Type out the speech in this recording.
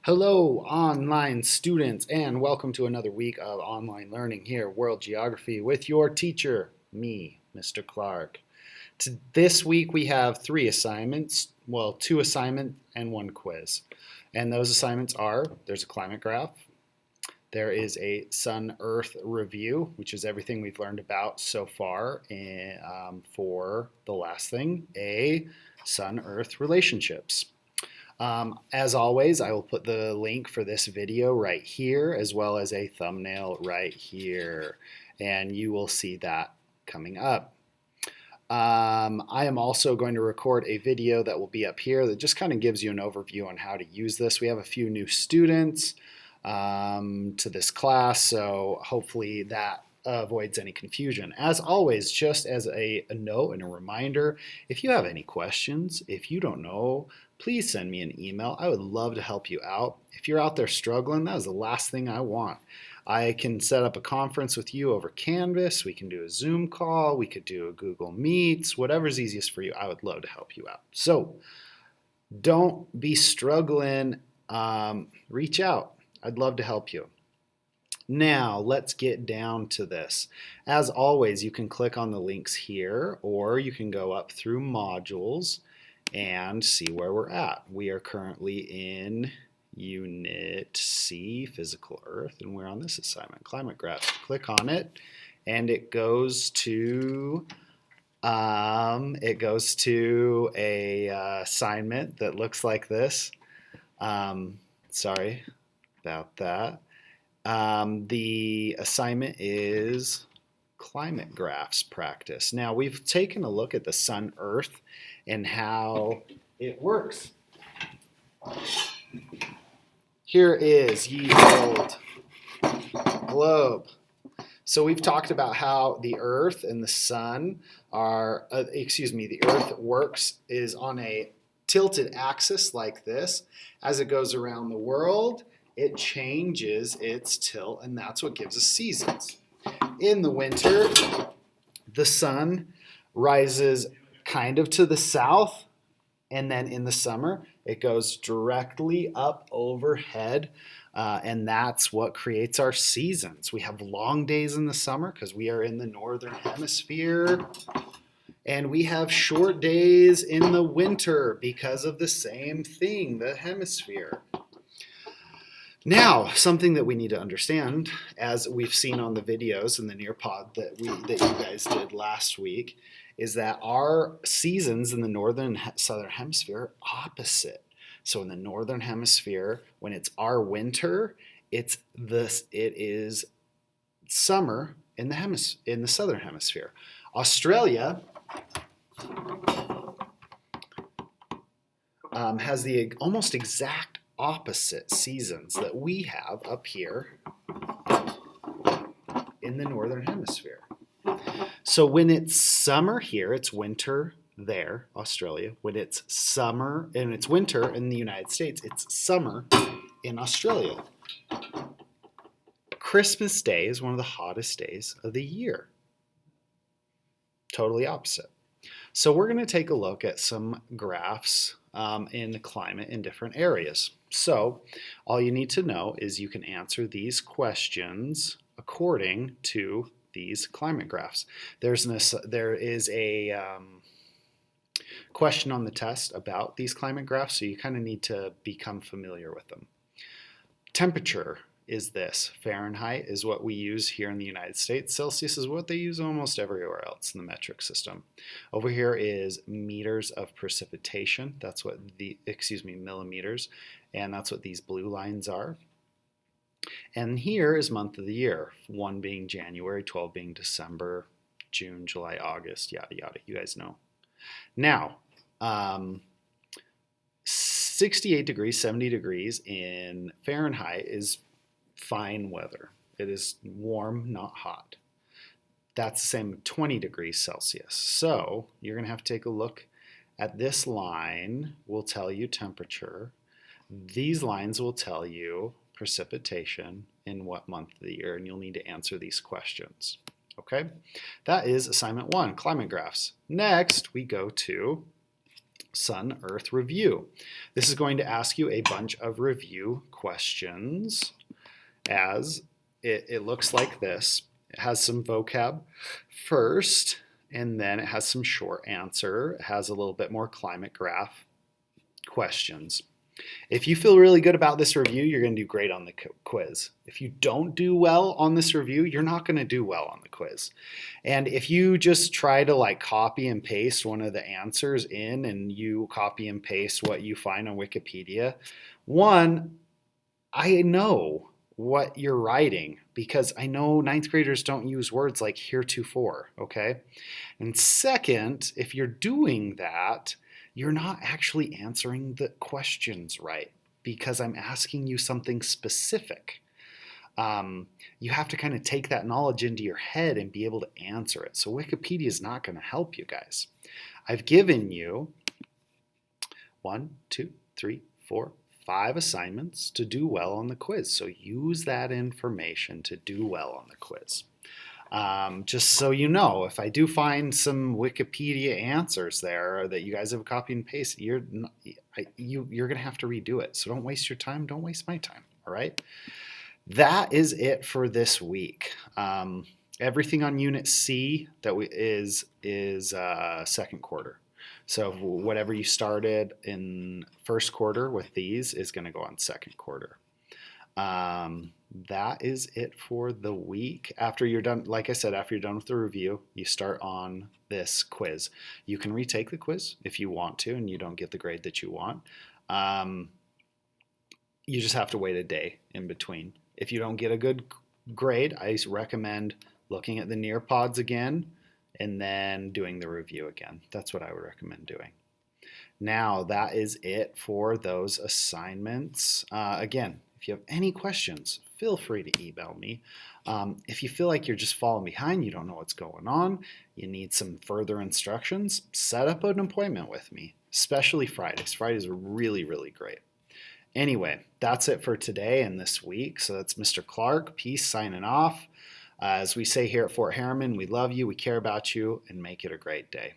Hello, online students, and welcome to another week of online learning here, World Geography, with your teacher, me, Mr. Clark. This week we have three assignments, well, two assignments and one quiz. And those assignments are, there's a climate graph, there is a Sun-Earth review, which is everything we've learned about so far, and for the last thing, a Sun-Earth relationships. As always, I will put the link for this video right here, as well as a thumbnail right here, and you will see that coming up. I am also going to record a video that will be up here that just kind of gives you an overview on how to use this. We have a few new students to this class, so hopefully that avoids any confusion. As always, just as a note and a reminder, if you have any questions, if you don't know, please send me an email. I would love to help you out. If you're out there struggling, that is the last thing I want. I can set up a conference with you over Canvas. We can do a Zoom call. We could do a Google Meets, whatever's easiest for you. I would love to help you out. So don't be struggling. Reach out. I'd love to help you. Now, let's get down to this. As always, you can click on the links here, or you can go up through modules and see where we're at. We are currently in Unit C, Physical Earth, and we're on this assignment, Climate Graphs. Click on it, and it goes to a assignment that looks like this. Sorry about that. The assignment is climate graphs practice. Now, we've taken a look at the Sun-Earth and how it works. Here is ye old globe. So we've talked about how the Earth and the Sun are, the Earth is on a tilted axis like this. As it goes around the world, it changes its tilt, and that's what gives us seasons. In the winter, the sun rises kind of to the south, and then in the summer, it goes directly up overhead, and that's what creates our seasons. We have long days in the summer because we are in the northern hemisphere, and we have short days in the winter because of the same thing, the hemisphere. Now, something that we need to understand, as we've seen on the videos in the Nearpod that you guys did last week, is that our seasons in the northern southern hemisphere are opposite. So in the northern hemisphere, when it's our winter, it is summer in the southern hemisphere. Australia has the almost exact opposite seasons that we have up here in the northern hemisphere. So when it's summer here, it's winter there, Australia. When it's summer and it's winter in the United States, it's summer in Australia. Christmas Day is one of the hottest days of the year. Totally opposite. So we're going to take a look at some graphs in the climate in different areas. So all you need to know is you can answer these questions according to these climate graphs. There is a question on the test about these climate graphs, so you kind of need to become familiar with them. Temperature is this. Fahrenheit is what we use here in the United States. Celsius is what they use almost everywhere else in the metric system. Over here is meters of precipitation. That's what millimeters, and that's what these blue lines are. And here is month of the year, 1 being January, 12 being December, June, July, August, yada, yada. You guys know. Now, 68 degrees, 70 degrees in Fahrenheit is fine weather. It is warm, not hot. That's the same with 20 degrees Celsius. So you're going to have to take a look at this line. Will tell you temperature. These lines will tell you precipitation in what month of the year, and you'll need to answer these questions. Okay, that is assignment 1, climate graphs. Next, we go to Sun Earth Review. This is going to ask you a bunch of review questions as it looks like this. It has some vocab first, and then it has some short answer. It has a little bit more climate graph questions. If you feel really good about this review, you're going to do great on the quiz. If you don't do well on this review, you're not going to do well on the quiz. And if you just try to like copy and paste one of the answers in and you copy and paste what you find on Wikipedia, one, I know what you're writing because I know ninth graders don't use words like heretofore, okay? And second, if you're doing that, you're not actually answering the questions right because I'm asking you something specific. You have to kind of take that knowledge into your head and be able to answer it. So Wikipedia is not going to help you guys. I've given you 1, 2, 3, 4, 5 assignments to do well on the quiz. So use that information to do well on the quiz. Just so you know, if I do find some Wikipedia answers there that you guys have copied and pasted, you're going to have to redo it. So don't waste your time. Don't waste my time. All right. That is it for this week. Everything on Unit C that is second quarter. So whatever you started in first quarter with these is going to go on second quarter. That is it for the week. After you're done, like I said, after you're done with the review, you start on this quiz. You can retake the quiz if you want to and you don't get the grade that you want. You just have to wait a day in between. If you don't get a good grade, I recommend looking at the Nearpods again and then doing the review again. That's what I would recommend doing. Now, that is it for those assignments. Again, if you have any questions, feel free to email me. If you feel like you're just falling behind, you don't know what's going on, you need some further instructions, set up an appointment with me, especially Fridays. Fridays are really, really great. Anyway, that's it for today and this week. So that's Mr. Clark. Peace, signing off. As we say here at Fort Harriman, we love you, we care about you, and make it a great day.